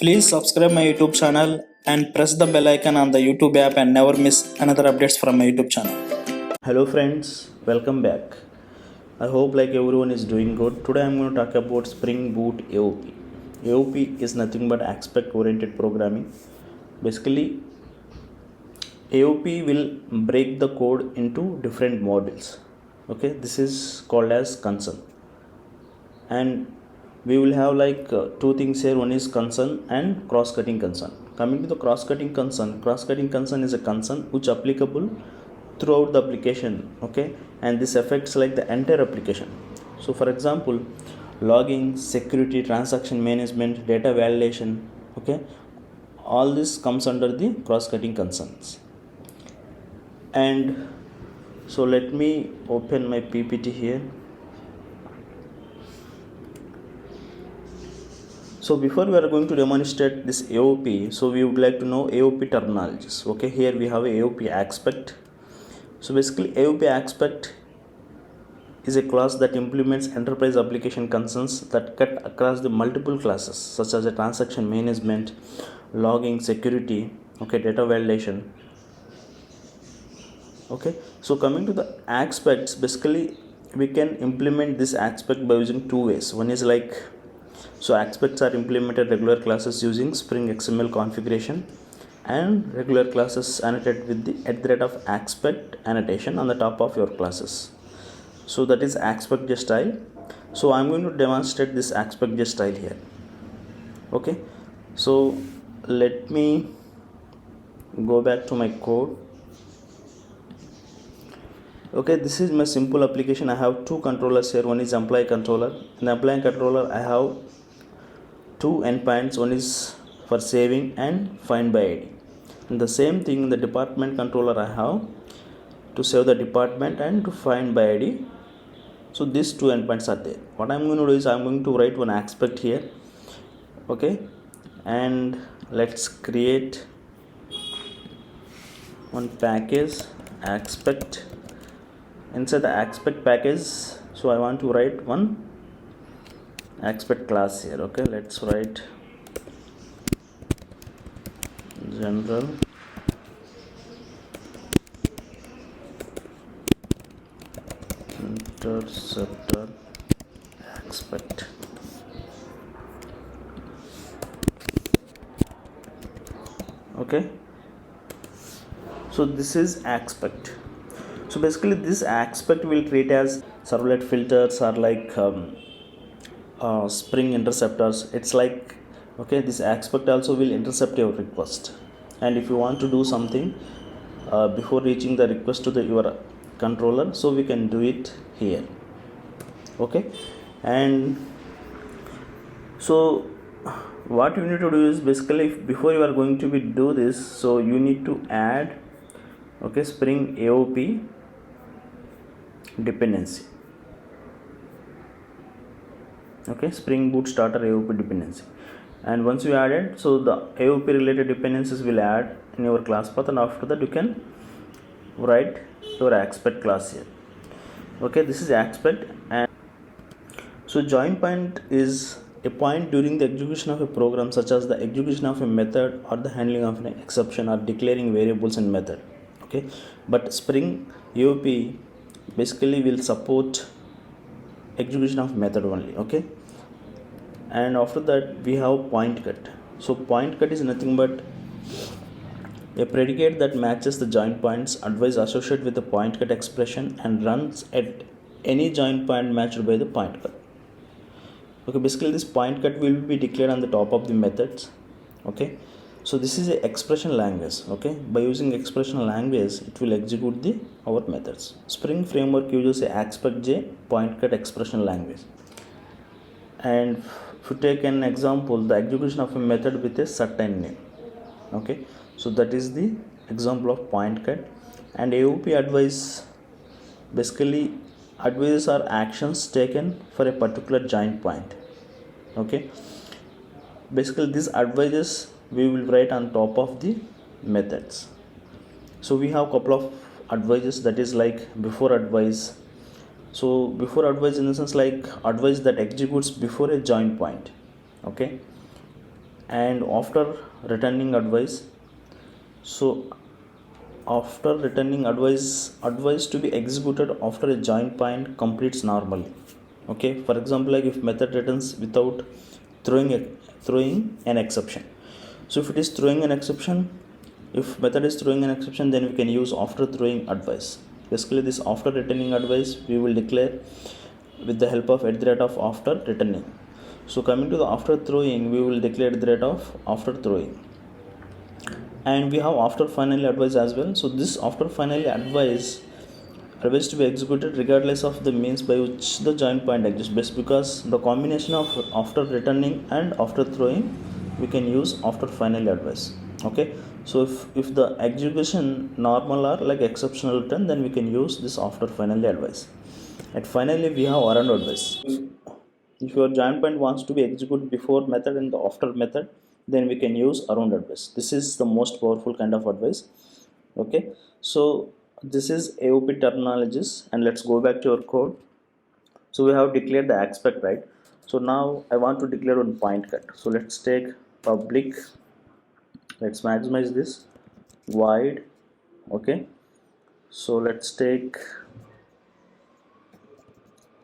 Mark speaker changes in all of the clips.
Speaker 1: Please subscribe my YouTube channel and press the bell icon on the YouTube app and never miss another updates from my YouTube channel.
Speaker 2: Hello friends, welcome back. I hope like everyone is doing good. Today I'm going to talk about Spring Boot AOP. AOP is nothing but aspect oriented programming. Basically, AOP will break the code into different modules. Okay, this is called as concern. And we will have two things here. One is concern and cross-cutting concern. Coming to the cross-cutting concern is a concern which applicable throughout the application. Okay, and this affects like the entire application. So for example, logging, security, transaction management, data validation, okay, all this comes under the cross-cutting concerns. And so let me open my PPT here. So before we are going to demonstrate this AOP, so we would like to know AOP terminologies. Okay, here we have a AOP aspect. So basically AOP aspect is a class that implements enterprise application concerns that cut across the multiple classes such as a transaction management, logging, security, okay, data validation. Okay, so coming to the aspects, basically we can implement this aspect by using two ways. One is so aspects are implemented regular classes using Spring XML configuration and regular classes annotated with the @aspect annotation on the top of your classes. So that is aspect style. So I'm going to demonstrate this aspect style here. Okay, so let me go back to my code. Okay, this is my simple application. I have two controllers here. One is employee controller. In the employee controller I have two endpoints. One is for saving and find by ID. And the same thing in the department controller I have to save the department and to find by ID. So these two endpoints are there. What I'm going to do is I'm going to write one aspect here. Okay, and let's create one package aspect. Inside the aspect package, so I want to write one aspect class here. Okay, let's write general interceptor aspect. Okay, so this is aspect. So basically this aspect will treat as servlet filters or Spring interceptors. It's like, okay, this aspect also will intercept your request, and if you want to do something before reaching the request to your controller, so we can do it here. Okay, and so what you need to do is basically before you are going to do this, so you need to add, okay, Spring AOP dependency. Okay, Spring Boot starter AOP dependency, and once you add it, so the AOP related dependencies will add in your class path, and after that you can write your aspect class here. Okay, this is aspect. And so join point is a point during the execution of a program, such as the execution of a method or the handling of an exception or declaring variables in method. Okay, but Spring AOP basically will support execution of method only. Okay, and after that we have point cut. So point cut is nothing but a predicate that matches the join points advice associated with the point cut expression and runs at any join point matched by the point cut. Okay, basically this point cut will be declared on the top of the methods. Okay, so this is a expression language. Okay, by using expression language it will execute our methods. Spring framework uses a AspectJ point cut expression language. And if you take an example, the execution of a method with a certain name. Okay, so that is the example of point cut. And AOP advice, basically advices are actions taken for a particular join point. Okay, basically these advices we will write on top of the methods. So we have couple of advices, that is like before advice. So before advice in the sense like advice that executes before a join point. Okay, and after returning advice, so after returning advice to be executed after a join point completes normally. Okay, for example, like if method returns without throwing an exception. So if it is throwing an exception, if method is throwing an exception, then we can use after throwing advice. Basically, this after returning advice we will declare with the help of after returning. So coming to the after throwing, we will declare after throwing, and we have after finally advice as well. So this after finally advice to be executed regardless of the means by which the join point exists, best because the combination of after returning and after throwing, we can use after finally advice. Okay, so if the execution normal or like exceptional return, then we can use this after finally advice. And finally we have around advice. If your join point wants to be executed before method and the after method, then we can use around advice. This is the most powerful kind of advice. Okay, so this is AOP terminologies, and let's go back to our code. So we have declared the expect, right? So now I want to declare one point cut. So let's take public, let's maximize this, void. Okay, so let's take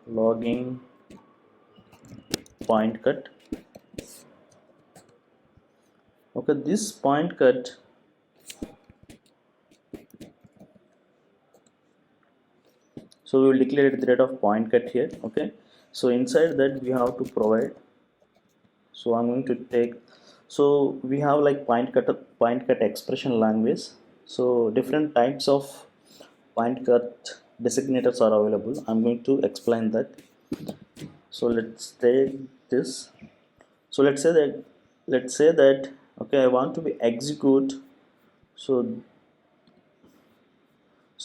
Speaker 2: logging point cut. Okay, this point cut, so we will declare at the rate of point cut here. Okay, so inside that we have to provide, so I'm going to take, so we have like point cut expression language. So different types of point cut designators are available. I'm going to explain that. So let's take this. So let's say that okay, I want to be execute. So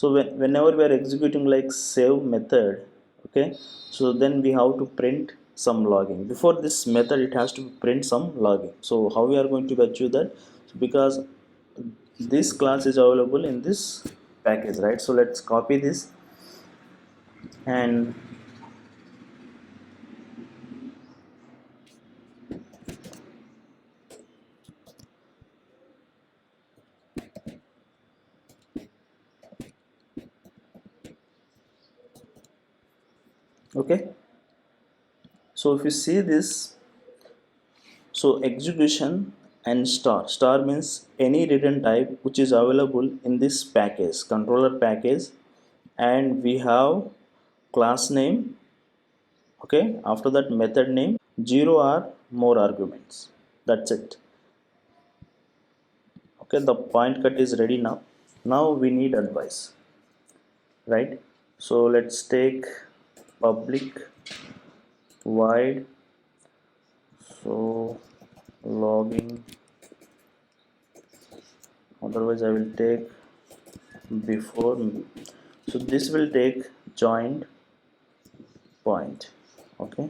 Speaker 2: whenever we are executing like save method, okay, so then we have to print some logging. Before this method, it has to print some logging. So how we are going to achieve that? Because this class is available in this package, right? So let's copy this, and okay, so if you see this, so execution and star means any return type which is available in this package, controller package, and we have class name. Okay, after that method name, 0 or more arguments, that's it. Okay, the point cut is ready. Now we need advice, right? So let's take public void, so logging, otherwise I will take before, so this will take joined point. Okay,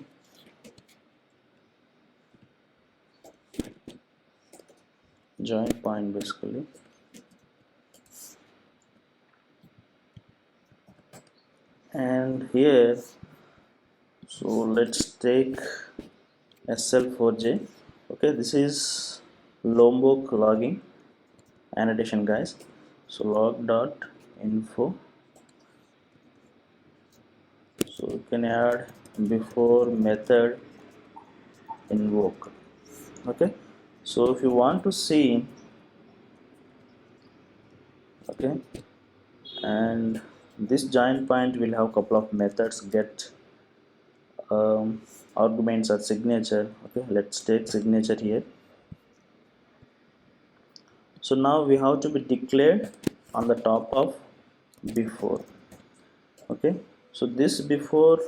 Speaker 2: joint point basically, and here, so let's take SL4J. Okay, this is Lombok logging annotation, guys. So log dot info, so you can add before method invoke. Okay, so if you want to see, okay, and this join point will have couple of methods, get arguments or signature. Okay, let's take signature here. So now we have to be declared on the top of before. Okay, so this before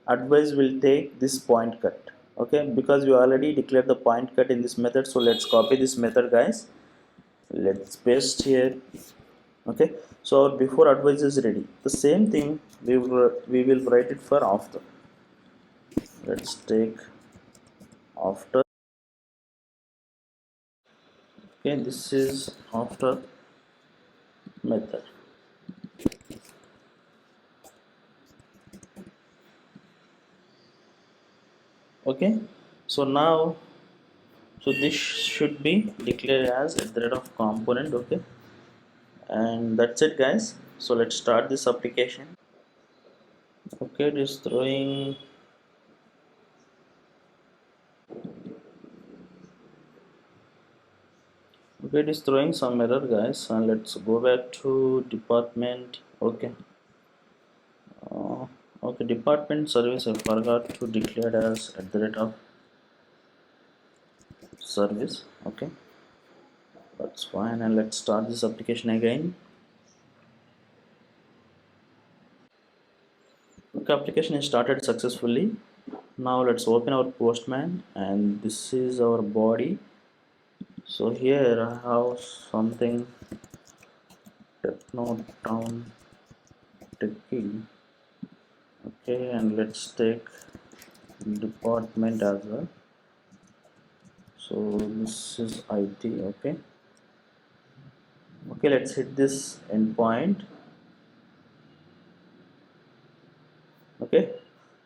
Speaker 2: advice will take this point cut. Okay, because we already declared the point cut in this method, so let's copy this method, guys. Let's paste here. Okay, so our before advice is ready. The same thing we will write it for after. Let's take after. Okay, this is after method. Okay, so now So this should be declared as at the rate of component. Okay, and that's it guys. So let's start this application. Okay, it is throwing. Okay, it is throwing some error guys, and let's go back to department. Okay, uh, okay, department service I forgot to declare as at the rate of service. Okay, that's fine, and let's start this application again. Okay, application is started successfully. Now let's open our Postman, and this is our body. So here I have something Techno Town Techie. Okay, and let's take department as well. So this is IT. Okay, okay, let's hit this endpoint. Okay,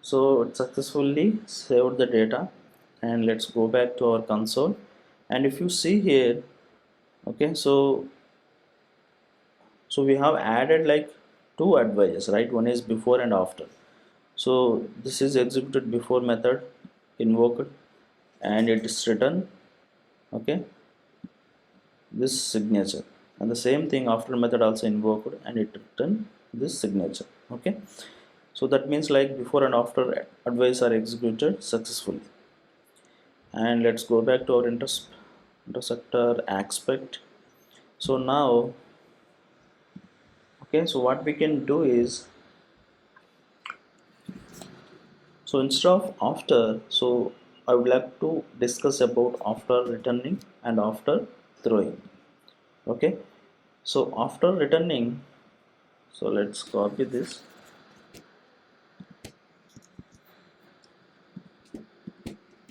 Speaker 2: so it successfully saved the data, and let's go back to our console. And if you see here, okay, so we have added like two advices, right? One is before and after. So this is executed before method invoked, and it is written, okay, this signature, and the same thing after method also invoked, and it return this signature. Okay, so that means like before and after advice are executed successfully. And let's go back to our intersector aspect. So now, okay, so what we can do is, so instead of after, so I would like to discuss about after returning and after throwing. Okay, so after returning, so let's copy this.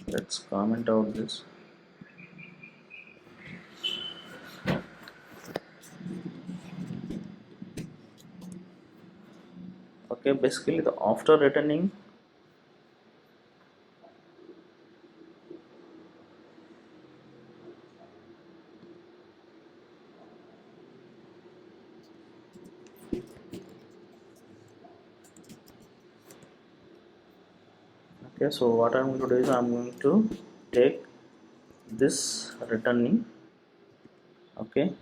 Speaker 2: Let's comment out this. Okay, basically the after returning, okay, so what I'm going to do is I'm going to take this returning. Okay,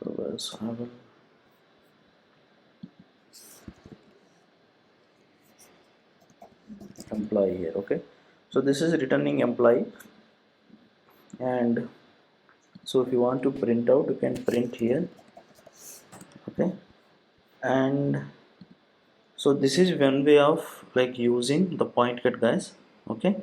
Speaker 2: otherwise I will employee here. Okay, so this is returning employee, and so if you want to print out, you can print here. Okay, and so this is one way of like using the point cut guys. Okay,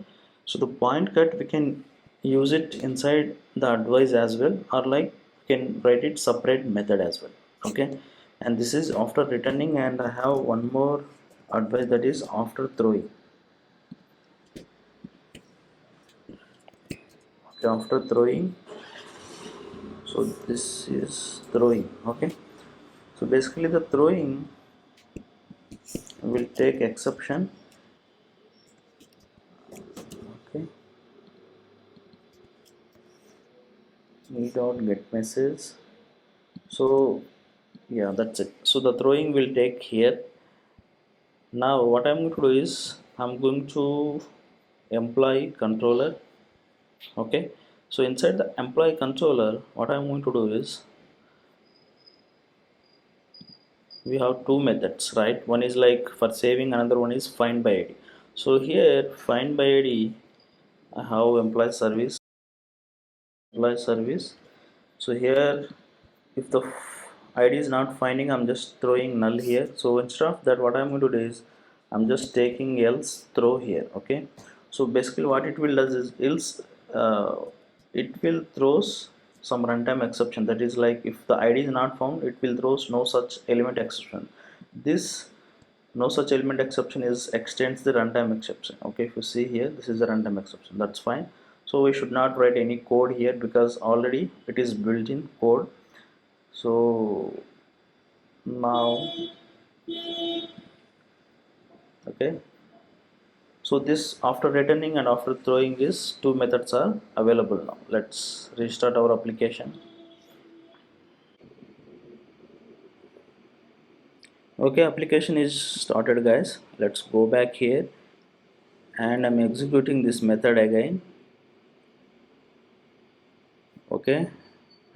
Speaker 2: so the point cut we can use it inside the advice as well, or like we can write it separate method as well. Okay, and this is after returning, and I have one more advice, that is after throwing. Okay, after throwing, so this is throwing. Okay, so basically the throwing will take exception. Okay, me dot get message. So yeah, that's it. So the throwing will take here. Now what I'm going to do is I'm going to employee controller. Okay, so inside the employee controller, what I'm going to do is we have two methods, right? One is like for saving, another one is find by id. So here find by id, I have employee service. So here if the id is not finding, I'm just throwing null here. So instead of that, what I'm going to do is I'm just taking else throw here. Okay, so basically what it will does is else, uh, it will throws some runtime exception, that is like if the id is not found, it will throws no such element exception. This no such element exception is extends the runtime exception. Okay, if you see here, this is the runtime exception. That's fine. So we should not write any code here because already it is built in code. So now, okay, So this after returning and after throwing is two methods are available now. Let's restart our application. Okay, application is started guys. Let's go back here and I'm executing this method again. Okay,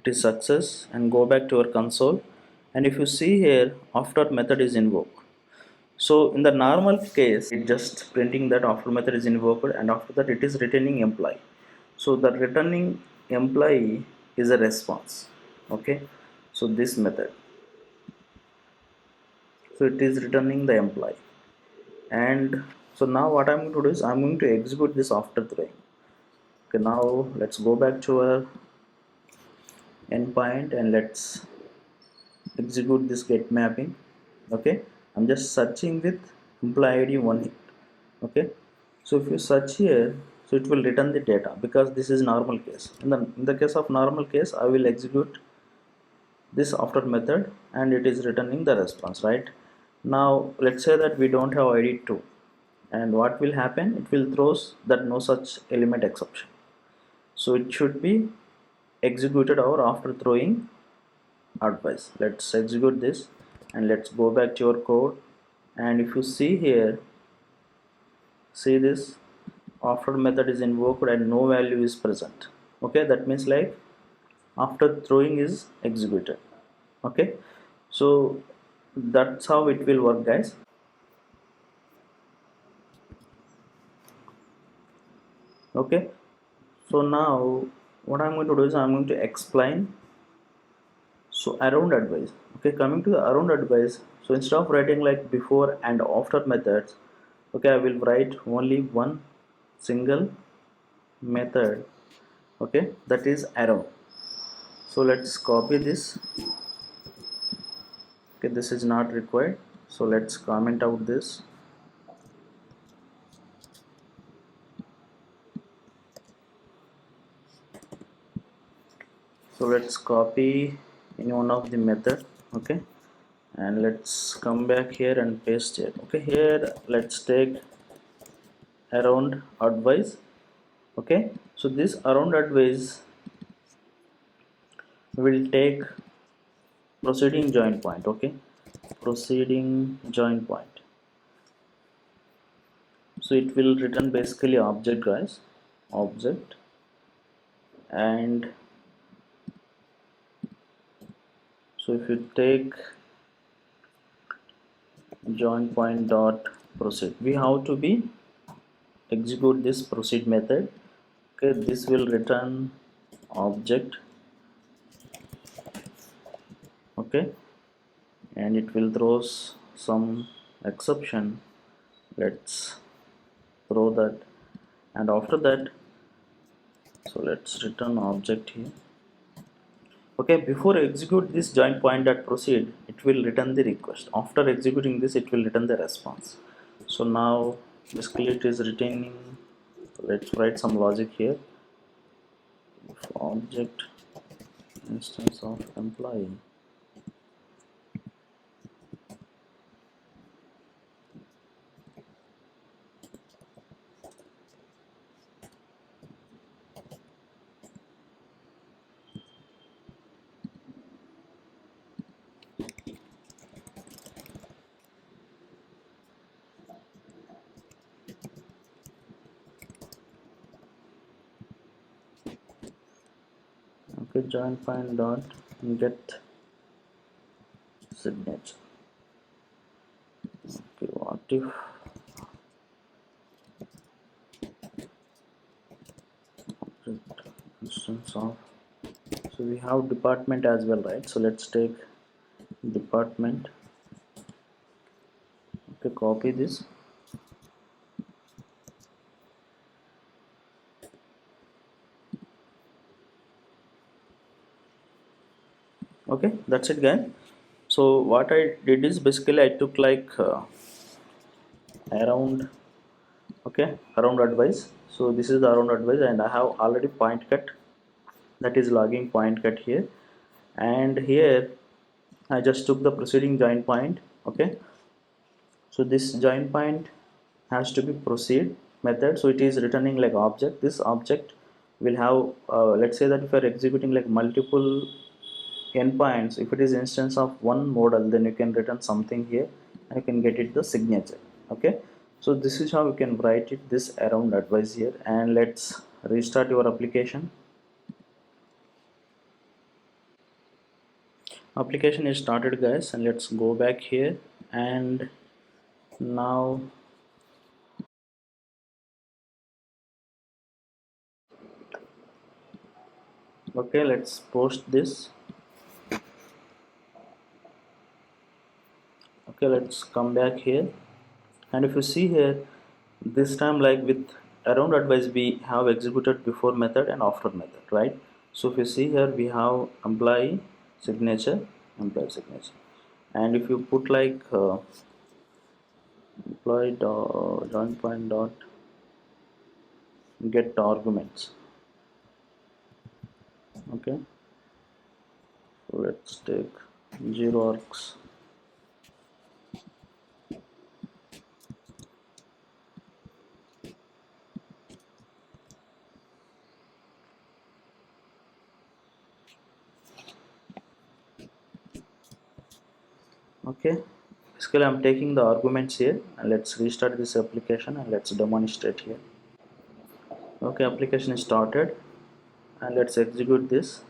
Speaker 2: it is success, and go back to our console, and if you see here after method is invoked. So in the normal case it just printing that after method is invoked, and after that it is returning employee. So the returning employee is a response. Okay, so this method, so it is returning the employee. And so now what I'm going to do is I'm going to execute this after throwing. Okay, now let's go back to our endpoint and let's execute this get mapping. Okay, I'm just searching with employee id 1 hit. Okay, so if you search here, so it will return the data because this is normal case. In the case of normal case, I will execute this after method and it is returning the response. Right now let's say that we don't have id 2, and what will happen, it will throws that no such element exception. So it should be executed over after throwing advice. Let's execute this and let's go back to your code, and if you see here, see this after method is invoked and no value is present. Okay, that means like after throwing is executed. Okay, so that's how it will work guys. Okay, so now what I'm going to do is I'm going to explain. So around advice, okay, coming to the around advice, so instead of writing like before and after methods, okay, I will write only one single method. Okay, that is around. So let's copy this. Okay, this is not required, so let's comment out this. So let's copy in one of the method. Okay, and let's come back here and paste it. Okay, here let's take around advice. Okay, so this around advice will take proceeding join point. Okay, proceeding join point, so it will return basically object guys, object. And so if you take join point dot proceed, we have to be execute this proceed method. Okay, this will return object. Okay, and it will throws some exception. Let's throw that, and after that, so let's return object here. Okay, before execute this join point dot proceed, it will return the request. After executing this, it will return the response. So now basically it is returning. Let's write some logic here. If object instance of employee, okay, join point dot get signature. Okay, what if object instance of, so we have department as well, right? So let's take department. Okay, copy this. Okay, that's it guys. So what I did is basically I took like around, okay, around advice. So this is the around advice, and I have already point cut, that is logging point cut here, and here I just took the proceeding join point. Okay, so this join point has to be proceed method, so it is returning like object. This object will have let's say that if you are executing like multiple endpoints, if it is instance of one model, then you can return something here and you can get it the signature. Okay, so this is how you can write it this around advice here. And let's restart your application. Application is started, guys, and let's go back here. And now okay, let's post this. Okay, let's come back here. And if you see here, this time like with around advice we have executed before method and after method, right? So if you see here, we have employee signature, employee signature. And if you put like employee dot join point dot get arguments. Okay, so let's take 0args. Okay, basically I'm taking the arguments here, and let's restart this application and let's demonstrate here. Okay, application is started, and let's execute this.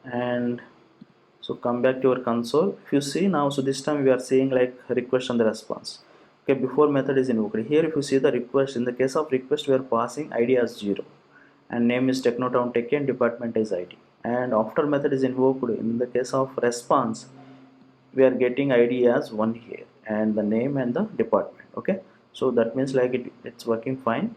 Speaker 2: And so come back to your console. If you see now, so this time we are seeing like request and the response. Okay, before method is invoked. Here if you see the request, in the case of request we are passing id as 0 and name is Technotown Tech and department is id. And after method is invoked, in the case of response we are getting id as 1 here and the name and the department. Okay, so that means like it's working fine.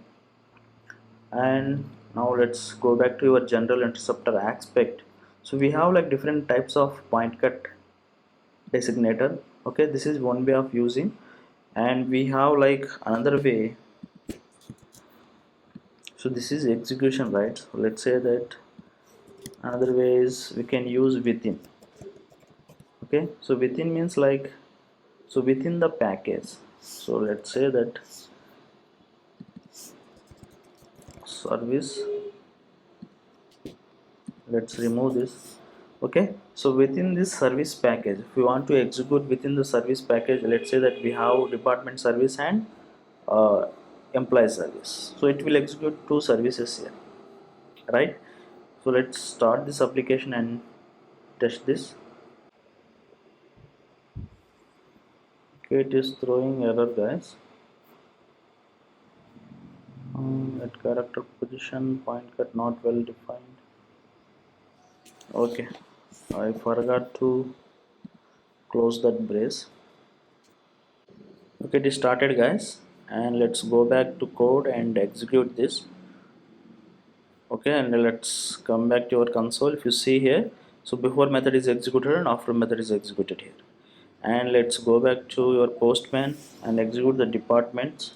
Speaker 2: And now let's go back to your general interceptor aspect. So we have like different types of point cut designator. Okay, this is one way of using, and we have like another way. So this is execution, right? So let's say that another way is we can use within. Okay, so within means like, so within the package. So let's say that service, let's remove this. Okay, so within this service package, if you want to execute within the service package, let's say that we have department service and uh, employee service, so it will execute two services here, right? So let's start this application and test this. Okay, it is throwing error, guys. At character position point cut not well defined. Okay, I forgot to close that brace. Okay, it is started, guys, and let's go back to code and execute this. Okay, and let's come back to your console. If you see here, so before method is executed and after method is executed here. And let's go back to your postman and execute the departments.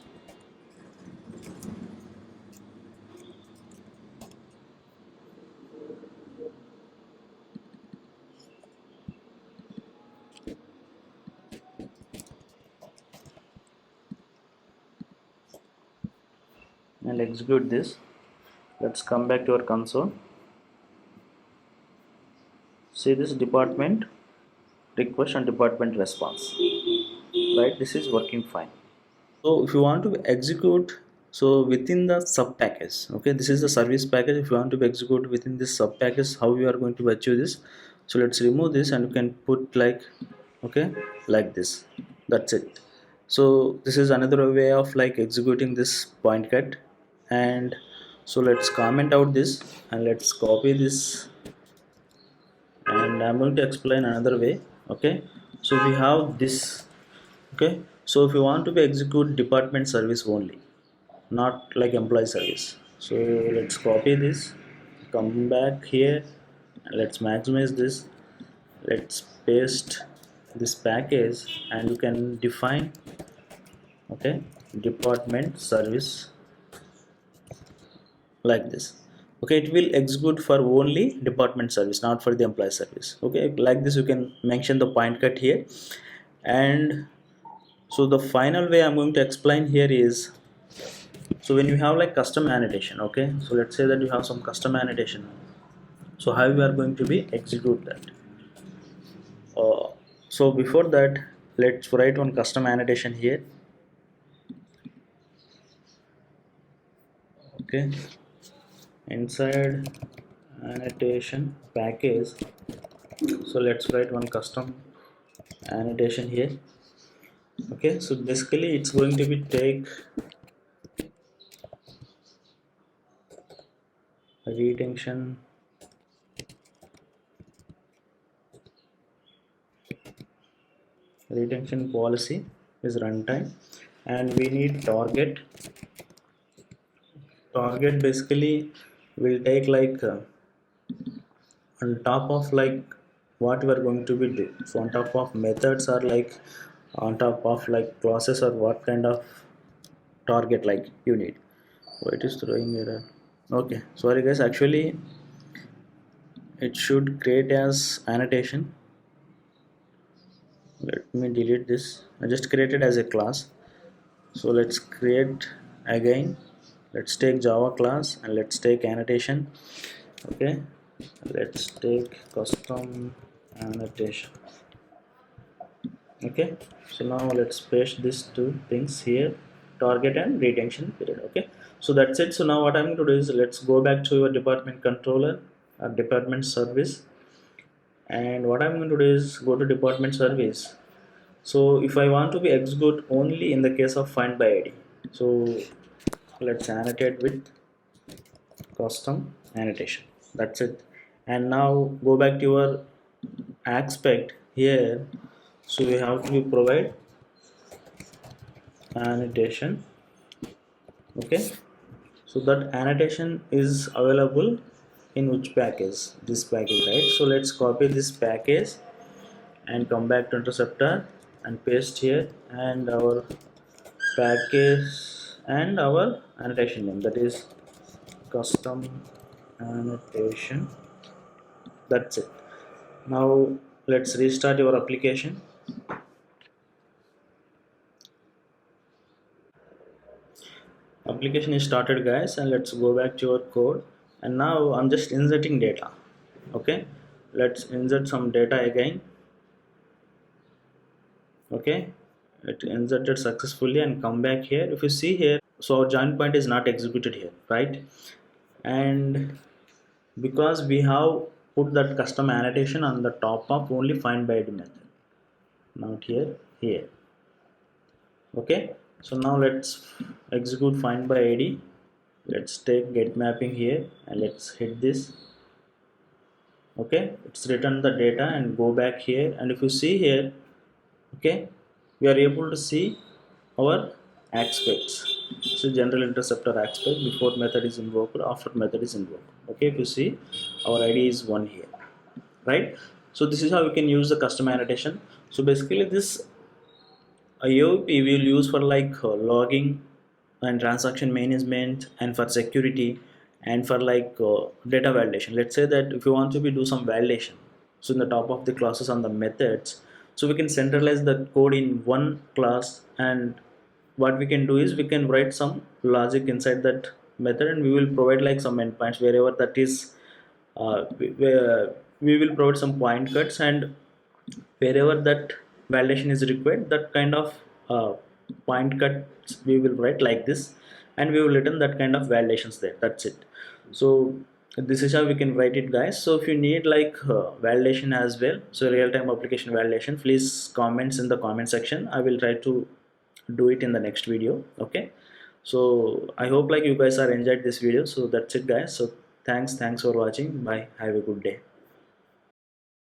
Speaker 2: And execute this. Let's come back to our console. See this department request and department response, right? This is working fine. So if you want to execute, so within the sub package, okay, this is the service package. If you want to execute within this sub package, how you are going to achieve this? So let's remove this and you can put like, okay, like this. That's it. So this is another way of like executing this point cut. And so let's comment out this and let's copy this, and I'm going to explain another way. Okay, so we have this. Okay, so if you want to execute department service only, not like employee service, so let's copy this, come back here, and let's maximize this, let's paste this package, and you can define, okay, department service like this. Okay, it will execute for only department service, not for the employee service. Okay, like this you can mention the point cut here. And
Speaker 1: So the final way I'm going to explain here is, so when you have like custom annotation, okay, so let's say that you have some custom annotation, so how you are going to be execute that. uh, so before that, let's write one custom annotation here. Okay, inside annotation package, so let's write one custom annotation here. Okay, so basically it's going to be take retention policy is runtime, and we need target basically will take like on top of like what we are going to be do. So on top of methods, or like on top of like classes, or what kind of target like you need. Oh, it is throwing error. Okay, sorry guys, actually it should create as annotation. Let me delete this. I just created as a class. So let's create again. Let's take Java class and let's take annotation. Okay, let's take custom annotation. Okay, so now let's paste these two things here, target and retention period. Okay, so that's it. So now what I'm going to do is, let's go back to your department controller or department service, and what I'm going to do is go to department service. So if I want to be execute only in the case of find by id, so let's annotate with custom annotation. That's it. And now go back to your aspect here. So we have to provide annotation. Okay, so that annotation is available in which package? This package, right? So let's copy this package and come back to interceptor and paste here, and our package and our annotation name, that is custom annotation. That's it. Now let's restart your application. Application is started guys, and let's go back to your code, and now I'm just inserting data. Okay, let's insert some data again. Okay, it inserted successfully, and come back here. If you see here, so our join point is not executed here, right? And because we have put that custom annotation on the top of only find by id method, not here. Okay, so now let's execute find by id. Let's take get mapping here and let's hit this. Okay, it's written the data, and go back here, and if you see here, okay, we are able to see our aspects. So general interceptor aspect, before method is invoked, after method is invoked. Okay, if you see, our id is 1 here, right? So this is how you can use the custom annotation. So basically this IOP we will use for like logging and transaction management, and for security, and for like data validation. Let's say that if you want to be do some validation, so in the top of the classes on the methods, so we can centralize the code in one class, and what we can do is we can write some logic inside that method, and we will provide like some endpoints wherever that is we will provide some point cuts, and wherever that validation is required, that kind of point cuts we will write like this, and we will return that kind of validations there. That's it. So this is how we can write it guys. So if you need like validation as well, so real-time application validation, please comments in the comment section. I will try to do it in the next video. Okay, so I hope like you guys are enjoyed this video. So that's it guys. So thanks for watching. Bye, have a good day.